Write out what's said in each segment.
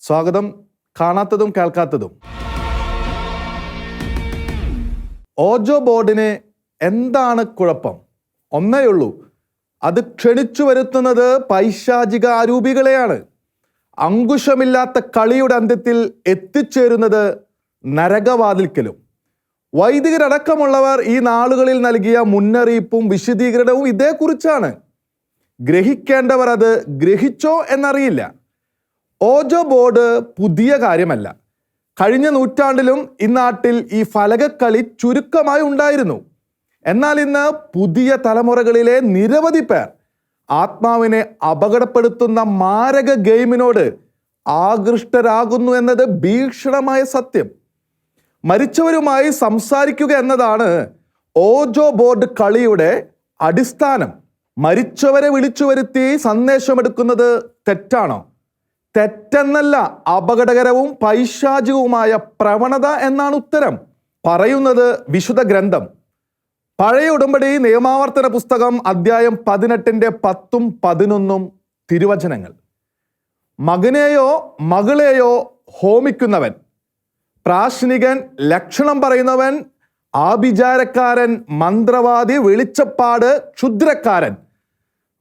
സ്വാഗതം. കാണാത്തതും കേൾക്കാത്തതും. ഓജോ ബോർഡിന് എന്താണ് കുഴപ്പം? ഒന്നേയുള്ളൂ, അത് ക്ഷണിച്ചു വരുത്തുന്നത് പൈശാചിക ആരൂപികളെയാണ്. അങ്കുശമില്ലാത്ത കളിയുടെ അന്ത്യത്തിൽ എത്തിച്ചേരുന്നത് നരകവാതിൽക്കലും. വൈദികരടക്കമുള്ളവർ ഈ നാളുകളിൽ നൽകിയ മുന്നറിയിപ്പും വിശദീകരണവും ഇതേക്കുറിച്ചാണ്. ഗ്രഹിക്കേണ്ടവർ അത് ഗ്രഹിച്ചോ എന്നറിയില്ല. ഓജോ ബോർഡ് പുതിയ കാര്യമല്ല. കഴിഞ്ഞ നൂറ്റാണ്ടിലും ഇന്നാട്ടിൽ ഈ ഫലകക്കളി ചുരുക്കമായി ഉണ്ടായിരുന്നു. എന്നാൽ ഇന്ന് പുതിയ തലമുറകളിലെ നിരവധി പേർ ആത്മാവിനെ അപകടപ്പെടുത്തുന്ന മാരക ഗെയിമിനോട് ആകൃഷ്ടരാകുന്നു എന്നത് ഭീഷണമായ സത്യം. മരിച്ചവരുമായി സംസാരിക്കുക എന്നതാണ് ഓജോ ബോർഡ് കളിയുടെ അടിസ്ഥാനം. മരിച്ചവരെ വിളിച്ചു വരുത്തി സന്ദേശമെടുക്കുന്നത് തെറ്റാണോ? തെറ്റെന്നല്ല, അപകടകരവും പൈശാചികവുമായ പ്രവണത എന്നാണ് ഉത്തരം. പറയുന്നത് വിശുദ്ധ ഗ്രന്ഥം. പഴയ ഉടമ്പടി നിയമാവർത്തന പുസ്തകം അധ്യായം 18 10 11 തിരുവചനങ്ങൾ. മകനെയോ മകളെയോ ഹോമിക്കുന്നവൻ, പ്രാശ്നികൻ, ലക്ഷണം പറയുന്നവൻ, ആഭിചാരക്കാരൻ, മന്ത്രവാദി, വെളിച്ചപ്പാട്, ക്ഷുദ്രക്കാരൻ,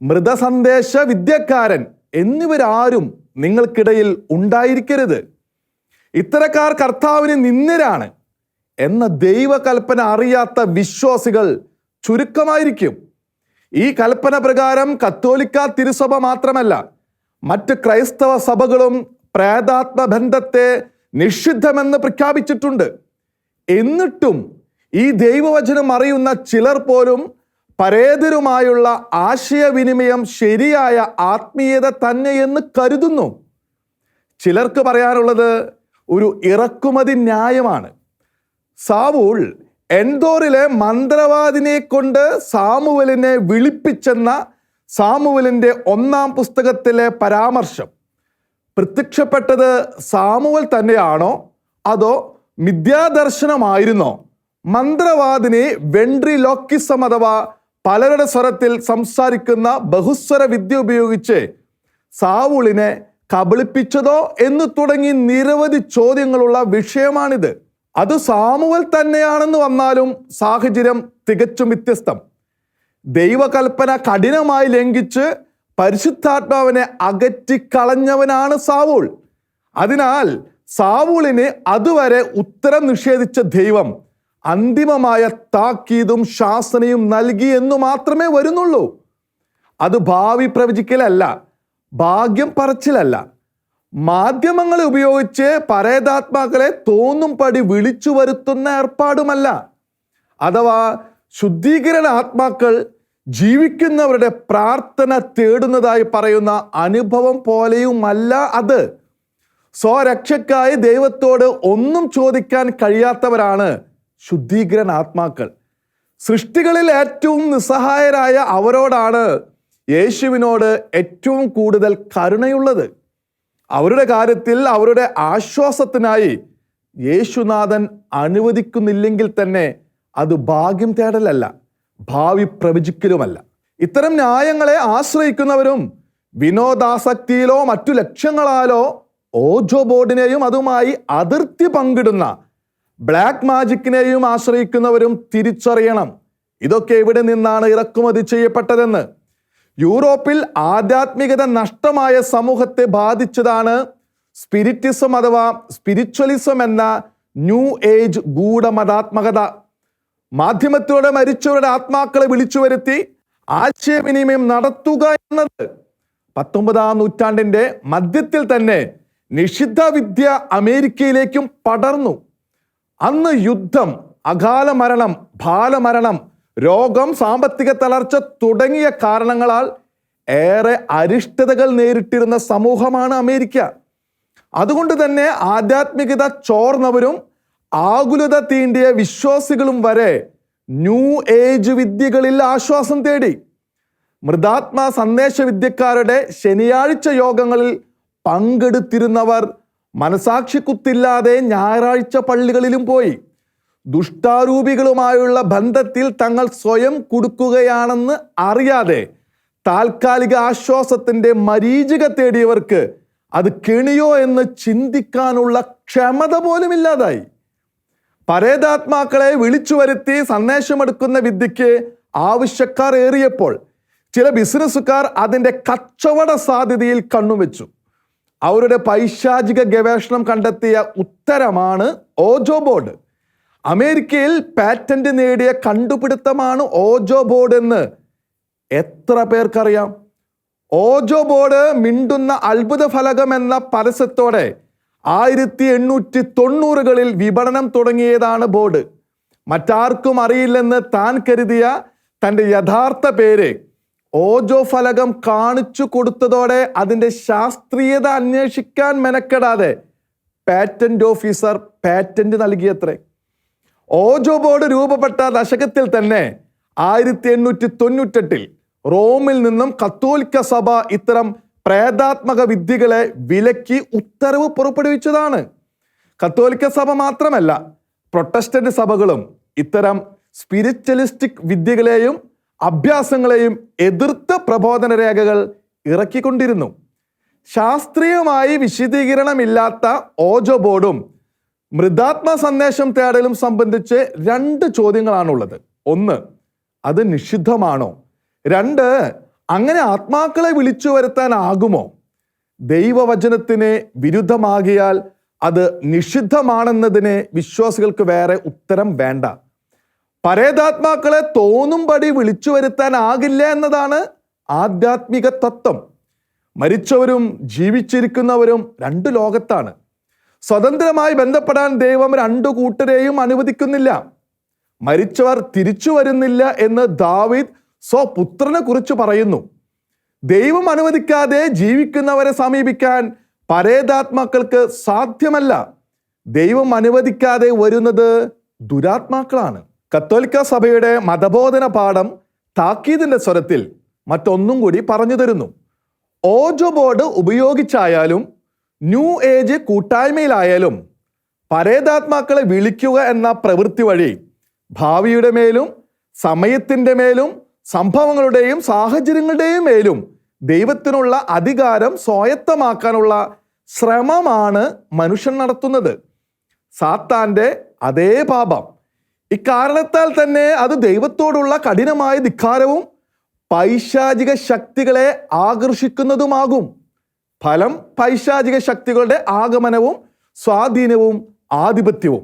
മൃതസന്ദേശ വിദ്യക്കാരൻ എന്നിവരാരും നിങ്ങൾക്കിടയിൽ ഉണ്ടായിരിക്കരുത്. ഇത്തരക്കാർ കർത്താവിന് നിന്ദ്യരാണ് എന്ന ദൈവകൽപ്പന അറിയാത്ത വിശ്വാസികൾ ചുരുക്കമായിരിക്കും. ഈ കൽപ്പന പ്രകാരം കത്തോലിക്ക തിരുസഭ മാത്രമല്ല, മറ്റ് ക്രൈസ്തവ സഭകളും പ്രേതാത്മബന്ധത്തെ നിഷിദ്ധമെന്ന് പ്രഖ്യാപിച്ചിട്ടുണ്ട്. എന്നിട്ടും ഈ ദൈവവചനം അറിയുന്ന ചിലർ പോലും പരേതരുമായുള്ള ആശയവിനിമയം ശരിയായ ആത്മീയത തന്നെയെന്ന് കരുതുന്നു. ചിലർക്ക് പറയാനുള്ളത് ഒരു ഇറക്കുമതി ന്യായമാണ്. സാവൂൾ എൻദോറിലെ മന്ത്രവാദിനെ കൊണ്ട് സാമുവലിനെ വിളിപ്പിച്ചെന്ന സാമുവലിന്റെ 1-ാം പുസ്തകത്തിലെ പരാമർശം പ്രത്യക്ഷപ്പെട്ടത് സാമുവൽ തന്നെയാണോ അതോ മിഥ്യാദർശനമായിരുന്നോ? മന്ത്രവാദിനെ വെൻട്രിലോക്കിസം അഥവാ പലരുടെ സ്വരത്തിൽ സംസാരിക്കുന്ന ബഹുസ്വര വിദ്യ ഉപയോഗിച്ച് സാവൂളിനെ കബളിപ്പിച്ചതോ എന്ന് തുടങ്ങി നിരവധി ചോദ്യങ്ങളുള്ള വിഷയമാണിത്. അത് സാമുവൽ തന്നെയാണെന്ന് വന്നാലും സാഹചര്യം തികച്ചും വ്യത്യസ്തം. ദൈവകൽപ്പന കഠിനമായി ലംഘിച്ച് പരിശുദ്ധാത്മാവിനെ അകറ്റിക്കളഞ്ഞവനാണ് സാവൂൾ. അതിനാൽ സാവൂളിന് അതുവരെ ഉത്തരം നിഷേധിച്ച ദൈവം അന്തിമമായ താക്കീതും ശാസനയും നൽകി എന്ന് മാത്രമേ വരുന്നുള്ളൂ. അത് ഭാവി പ്രവചിക്കലല്ല, ഭാഗ്യം പറച്ചിലല്ല, മാധ്യമങ്ങളെ ഉപയോഗിച്ച് പരേതാത്മാക്കളെ തോന്നും പടി വിളിച്ചു വരുത്തുന്ന ഏർപ്പാടുമല്ല. അഥവാ ശുദ്ധീകരണ ആത്മാക്കൾ ജീവിക്കുന്നവരുടെ പ്രാർത്ഥന തേടുന്നതായി പറയുന്ന അനുഭവം പോലെയുമല്ല അത്. സ്വരക്ഷയ്ക്കായി ദൈവത്തോട് ഒന്നും ചോദിക്കാൻ കഴിയാത്തവരാണ് ശുദ്ധീകരണ ആത്മാക്കൾ. സൃഷ്ടികളിൽ ഏറ്റവും നിസ്സഹായരായ അവരോടാണ് യേശുവിനോട് ഏറ്റവും കൂടുതൽ കരുണയുള്ളത്. അവരുടെ കാര്യത്തിൽ അവരുടെ ആശ്വാസത്തിനായി യേശുനാഥൻ അനുവദിക്കുന്നില്ലെങ്കിൽ തന്നെ അത് ഭാഗ്യം തേടലല്ല, ഭാവി പ്രവചിക്കലുമല്ല. ഇത്തരം ന്യായങ്ങളെ ആശ്രയിക്കുന്നവരും വിനോദാസക്തിയിലോ മറ്റു ലക്ഷ്യങ്ങളാലോ ഓജോ ബോർഡിനെയും അതുമായി അതിർത്തി പങ്കിടുന്ന ബ്ലാക്ക് മാജിക്കിനെയും ആശ്രയിക്കുന്നവരും തിരിച്ചറിയണം, ഇതൊക്കെ എവിടെ നിന്നാണ് ഇറക്കുമതി ചെയ്യപ്പെട്ടതെന്ന്. യൂറോപ്പിൽ ആധ്യാത്മികത നഷ്ടമായ സമൂഹത്തെ ബാധിച്ചതാണ് സ്പിരിറ്റിസം അഥവാ സ്പിരിച്വലിസം എന്ന ന്യൂ ഏജ് ഗൂഢമതാത്മകത. മാധ്യമത്തിലൂടെ മരിച്ചവരുടെ ആത്മാക്കളെ വിളിച്ചു വരുത്തി ആശയവിനിമയം നടത്തുക എന്നത് 19-ാം നൂറ്റാണ്ടിന്റെ മധ്യത്തിൽ തന്നെ നിഷിദ്ധ വിദ്യ അമേരിക്കയിലേക്കും പടർന്നു. അന്ന് യുദ്ധം, അകാല മരണം, ബാലമരണം, രോഗം, സാമ്പത്തിക തളർച്ച തുടങ്ങിയ കാരണങ്ങളാൽ ഏറെ അരിഷ്ടതകൾ നേരിട്ടിരുന്ന സമൂഹമാണ് അമേരിക്ക. അതുകൊണ്ട് തന്നെ ആധ്യാത്മികത ചോർന്നവരും ആകുലത തീണ്ടിയ വിശ്വാസികളും വരെ ന്യൂ ഏജ് വിദ്യകളിൽ ആശ്വാസം തേടി. മൃതാത്മ സന്ദേശ വിദ്യക്കാരുടെ ശനിയാഴ്ച യോഗങ്ങളിൽ പങ്കെടുത്തിരുന്നവർ മനസാക്ഷി കുത്തില്ലാതെ ഞായറാഴ്ച പള്ളികളിലും പോയി ദുഷ്ടാരൂപികളുമായുള്ള ബന്ധത്തിൽ തങ്ങൾ സ്വയം കുടുക്കുകയാണെന്ന് അറിയാതെ താൽക്കാലിക ആശ്വാസത്തിന്റെ മരീചിക തേടിയവർക്ക് അത് കെണിയോ എന്ന് ചിന്തിക്കാനുള്ള ക്ഷമത പോലും ഇല്ലാതായി. പരേതാത്മാക്കളെ വിളിച്ചു വരുത്തി സന്ദേശമെടുക്കുന്ന വിദ്യയ്ക്ക് ആവശ്യക്കാർ ഏറിയപ്പോൾ ചില ബിസിനസ്സുകാർ അതിൻ്റെ കച്ചവട സാധ്യതയിൽ കണ്ണുവെച്ചു. അവരുടെ പൈശാചിക ഗവേഷണം കണ്ടെത്തിയ ഉത്തരമാണ് ഓജോ ബോർഡ്. അമേരിക്കയിൽ പാറ്റന്റ് നേടിയ കണ്ടുപിടുത്തമാണ് ഓജോ ബോർഡ് എന്ന് എത്ര പേർക്കറിയാം? ഓജോ ബോർഡ് മിണ്ടുന്ന അത്ഭുത ഫലകം എന്ന പരസ്യത്തോടെ 1890കളിൽ വിപണനം തുടങ്ങിയതാണ് ബോർഡ്. മറ്റാർക്കും അറിയില്ലെന്ന് താൻ കരുതിയ തൻ്റെ യഥാർത്ഥ പേര് ഓജോ ഫലകം കാണിച്ചു കൊടുത്തതോടെ അതിൻ്റെ ശാസ്ത്രീയത അന്വേഷിക്കാൻ മെനക്കെടാതെ പാറ്റന്റ് ഓഫീസർ പാറ്റന്റ് നൽകിയത്രേ. ഓജോ ബോർഡ് രൂപപ്പെട്ട ദശകത്തിൽ തന്നെ 1898 റോമിൽ നിന്നും കത്തോലിക്ക സഭ ഇത്തരം പ്രേതാത്മക വിദ്യകളെ വിലക്കി ഉത്തരവ് പുറപ്പെടുവിച്ചതാണ്. കത്തോലിക്ക സഭ മാത്രമല്ല, പ്രൊട്ടസ്റ്റന്റ് സഭകളും ഇത്തരം സ്പിരിച്വലിസ്റ്റിക് വിദ്യകളെയും അഭ്യാസങ്ങളെയും എതിർത്ത പ്രബോധന രേഖകൾ ഇറക്കിക്കൊണ്ടിരുന്നു. ശാസ്ത്രീയമായി വിശദീകരണമില്ലാത്ത ഓജോ ബോർഡും മൃതാത്മ സന്ദേശം തേടലും സംബന്ധിച്ച് 2 ചോദ്യങ്ങളാണുള്ളത്. 1, അത് നിഷിദ്ധമാണോ? 2, അങ്ങനെ ആത്മാക്കളെ വിളിച്ചു വരുത്താനാകുമോ? ദൈവവചനത്തിന് വിരുദ്ധമാകിയാൽ അത് നിഷിദ്ധമാണെന്നതിന് വിശ്വാസികൾക്ക് വേറെ ഉത്തരം വേണ്ട. പരേതാത്മാക്കളെ തോന്നുംപടി വിളിച്ചു വരുത്താനാകില്ല എന്നതാണ് ആധ്യാത്മിക തത്വം. മരിച്ചവരും ജീവിച്ചിരിക്കുന്നവരും 2 ലോകത്താണ്. സ്വതന്ത്രമായി ബന്ധപ്പെടാൻ ദൈവം 2 കൂട്ടരെയും അനുവദിക്കുന്നില്ല. മരിച്ചവർ തിരിച്ചു വരുന്നില്ല എന്ന് ദാവീദ് സ്വപുത്രനെ കുറിച്ച് പറയുന്നു. ദൈവം അനുവദിക്കാതെ ജീവിക്കുന്നവരെ സമീപിക്കാൻ പരേതാത്മാക്കൾക്ക് സാധ്യമല്ല. ദൈവം അനുവദിക്കാതെ വരുന്നത് ദുരാത്മാക്കളാണ്. കത്തോലിക്ക സഭയുടെ മതബോധന പാഠം താക്കീതിന്റെ സ്വരത്തിൽ മറ്റൊന്നും കൂടി പറഞ്ഞു തരുന്നു. ഓജോ ബോർഡ് ഉപയോഗിച്ചായാലും ന്യൂ ഏജ് കൂട്ടായ്മയിലായാലും പരേതാത്മാക്കളെ വിളിക്കുക എന്ന പ്രവൃത്തി വഴി ഭാവിയുടെ മേലും സമയത്തിൻ്റെ മേലും സംഭവങ്ങളുടെയും സാഹചര്യങ്ങളുടെയും മേലും ദൈവത്തിനുള്ള അധികാരം സ്വായത്തമാക്കാനുള്ള ശ്രമമാണ് മനുഷ്യൻ നടത്തുന്നത്. സാത്താൻ്റെ അതേ പാപം. ഇക്കാരണത്താൽ തന്നെ അത് ദൈവത്തോടുള്ള കഠിനമായ ധിക്കാരവും പൈശാചിക ശക്തികളെ ആകർഷിക്കുന്നതുമാകും. ഫലം പൈശാചിക ശക്തികളുടെ ആഗമനവും സ്വാധീനവും ആധിപത്യവും.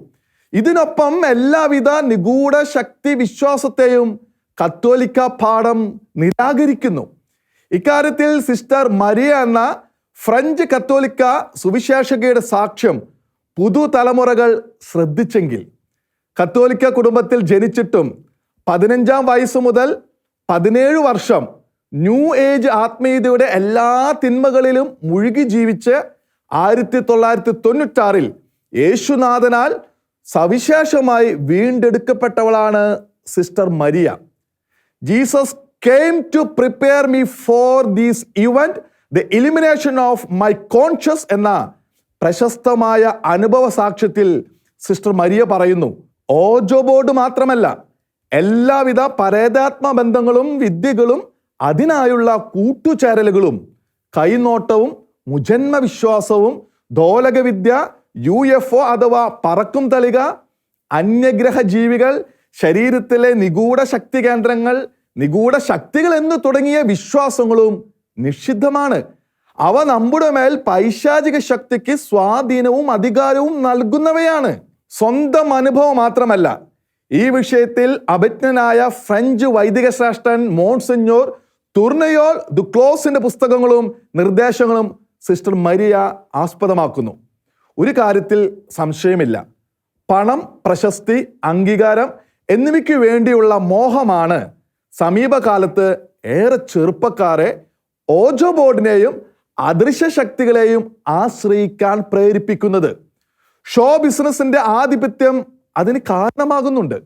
ഇതിനൊപ്പം എല്ലാവിധ നിഗൂഢ ശക്തി വിശ്വാസത്തെയും കത്തോലിക്ക പാഠം നിരാകരിക്കുന്നു. ഇക്കാര്യത്തിൽ സിസ്റ്റർ മരിയ എന്ന ഫ്രഞ്ച് കത്തോലിക്ക സുവിശേഷകയുടെ സാക്ഷ്യം പുതുതലമുറകൾ ശ്രദ്ധിച്ചെങ്കിൽ, കത്തോലിക്ക കുടുംബത്തിൽ ജനിച്ചിട്ടും 15-ാം വയസ്സ് മുതൽ 17 വർഷം ന്യൂ ഏജ് ആത്മീയതയുടെ എല്ലാ തിന്മകളിലും മുഴുകി ജീവിച്ച് 1996 യേശുനാഥനാൽ സവിശേഷമായി വീണ്ടെടുക്കപ്പെട്ടവളാണ് sister Maria. Jesus came to prepare me for this event, the elimination of my conscience എന്ന പ്രശസ്തമായ അനുഭവ സാക്ഷ്യത്തിൽ സിസ്റ്റർ മരിയ പറയുന്നു, ഓജോ ബോർഡ് മാത്രമല്ല, എല്ലാവിധ പരേതാത്മ ബന്ധങ്ങളും വിദ്യകളും അതിനായുള്ള കൂട്ടുചേരലുകളും കൈനോട്ടവും മുജന്മ വിശ്വാസവും ദോലകവിദ്യ, UFO അഥവാ പറക്കും തളിക, അന്യഗ്രഹ ജീവികൾ, ശരീരത്തിലെ നിഗൂഢ ശക്തി കേന്ദ്രങ്ങൾ, നിഗൂഢ ശക്തികൾ എന്ന് തുടങ്ങിയ വിശ്വാസങ്ങളും നിഷിദ്ധമാണ്. അവ നമ്മുടെ മേൽ പൈശാചിക ശക്തിക്ക് സ്വാധീനവും അധികാരവും നൽകുന്നവയാണ്. സ്വന്തം അനുഭവം മാത്രമല്ല, ഈ വിഷയത്തിൽ അഭിജ്ഞനായ ഫ്രഞ്ച് വൈദിക ശ്രേഷ്ഠൻ മോൺസിഞ്ഞോർ തുർനയോൾ ദുക്ലോസിന്റെ പുസ്തകങ്ങളും നിർദ്ദേശങ്ങളും സിസ്റ്റർ മരിയ ആസ്പദമാക്കുന്നു. ഒരു കാര്യത്തിൽ സംശയമില്ല, പണം, പ്രശസ്തി, അംഗീകാരം എന്നിവയ്ക്ക് വേണ്ടിയുള്ള മോഹമാണ് സമീപകാലത്ത് ഏറെ ചെറുപ്പക്കാരെ ഓജോ ബോർഡിനെയും അദൃശ്യ ശക്തികളെയും ആശ്രയിക്കാൻ പ്രേരിപ്പിക്കുന്നത്. ഷോ ബിസിനസിന്റെ ആധിപത്യം അതിന് കാരണമാകുന്നുണ്ട്.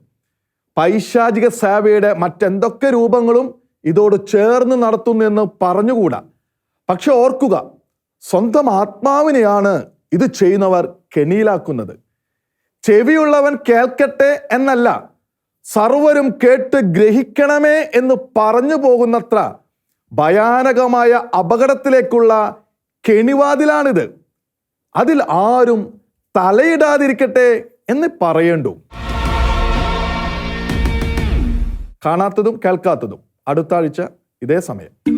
പൈശാചിക സേവയുടെ മറ്റെന്തൊക്കെ രൂപങ്ങളും ഇതോട് ചേർന്ന് നടത്തുന്നു എന്ന് പറഞ്ഞുകൂടാ. പക്ഷെ ഓർക്കുക, സ്വന്തം ആത്മാവിനെയാണ് ഇത് ചെയ്യുന്നവർ കെണിയിലാക്കുന്നത്. ചെവിയുള്ളവൻ കേൾക്കട്ടെ എന്നല്ല, സർവരും കേട്ട് ഗ്രഹിക്കണമേ എന്ന് പറഞ്ഞു പോകുന്നത്ര ഭയാനകമായ അപകടത്തിലേക്കുള്ള കെണിവാതിലാണിത്. അതിൽ ആരും തലയിടാതിരിക്കട്ടെ എന്ന് പറയേണ്ടു. കാണാത്തതും കേൾക്കാത്തതും അടുത്ത ആഴ്ച ഇതേ സമയം.